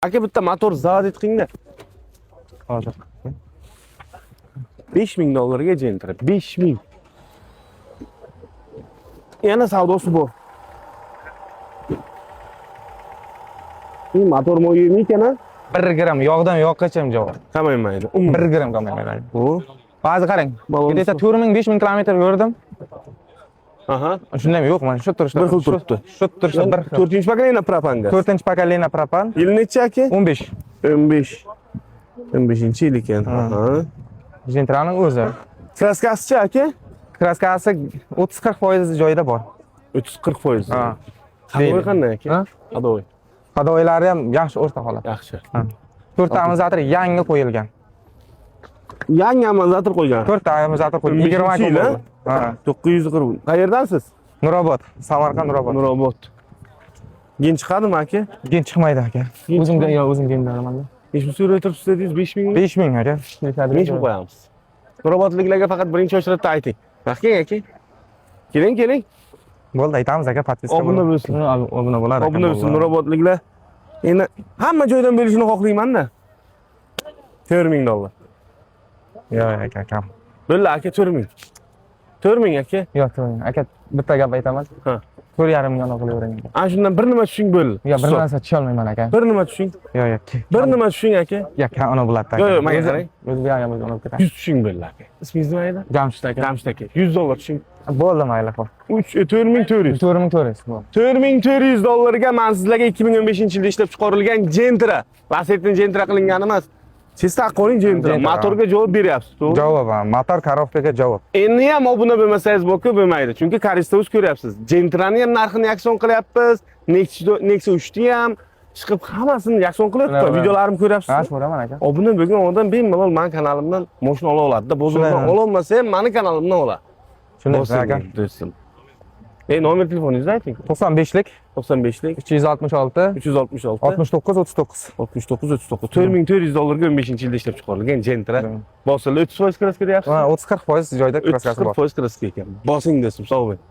Aka bitta motor zavod etdingda. Hozir. $5000 Gentra. 5000. Yana savdosi bor. Bu motor mo'yimi ekan-a? 1 gram yog'dan yoqqacha javob. Qamaymaydi. 1 gram qamaymaydi. Bu. Hozir qarang. Balon Desa 4000-5000 kilometr yurdim. Aha. Shunday yo'q, mana shu turishda. Bir xil turibdi. Shu turishda bir xil. 4-pokoleniya propan gaz. 4-pokoleniya propan. Yil necha aka? 15. 15. 15-yil ekan. Aha. Gentraning o'zi. Kraskasi aka? Kraskasi 30-40% joyida bor. 30-40%. Ha. Qadoy qanday aka? Ha? Qadoy. Qadoylari ham yaxshi o'rta holat. Yaxshi. 4 ta amortizator yangi qo'yilgan. Yangi amortizator qo'ygan. 4 ta amortizator qo'yilgan. 20 yil, bo'ldi. Ha. 940. Qayerdansiz? Nurobod, Samarqand Nurobod. Nurobod. Gen chiqadimi aka? Gen chiqmaydi aka. O'zim gendaman. Nechta surat turibsiz dedingiz? 5000 mi? 5000 aka. Nechta qo'yamiz? Nurobodliklarga faqat birinchi ochratda ayting. Keling aka. Keling. Bo'ldi, aytamiz aka, podpiska Obuna bo'lsin. Obuna bo'ladi. Obuna bo'lsin Nurobodliklar. Endi hamma joydan berishini xohlayman-da. $4000. Yo'q aka, kam. Bo'ldi aka 4000. 4000 aka. Yo'q, aka, bitta gap aytaman. Ha. 4,5 million qilavering. Ana shundan bir nima tushing bo'ldi. Yo'q, bir narsa tusha olmayman aka. Bir nima tushing. Yo'q. Bir nima tushing aka. Yo'q, kam ona bo'ladi aka. Yo'q, menga qarang. O'zi ham olib ketadi. 100 tushing bo'ldi aka. Ismingiz nima edi? Jamshid aka. Jamshid aka. $100 tushing. Bo'ldi, mayli. 4400. 4400. $4400 men sizlarga 2015-yilda ishlab chiqarilgan Gentra, Lacetti Gentra qilingan emas. Siz taqoning Gentra, motorga javob beryapsiz, to'g'ri? Javob, motor korovkaga javob. Endi ham obuna bo'lmasangiz bo'lmaydi, chunki Karisda o'z ko'ryapsiz. Gentrani ham narxini yakson qilyapmiz. Nexia 3 ni ham chiqib hammasini yakson qilyapti. Videolarimni ko'ryapsiz. Ha, ko'raman aka. Obuna bo'lgan odam bemalol men kanalimdan mashina ola oladi-da. Bozordan ola olmasa ham meni kanalimdan oladi. Shunday aka. Do'stim. Nomer telefoningizni ayting. 95lik 95lik 366 366 69 39. 69-39. $4400 15-yilda ishlab chiqarilgan Gentra. Bosilib 30% kraska deyapsiz. Ha, 30-40% joyda kraskasi bor. 30% kraska ekan. Bosing do'stim, sog' bo'ling.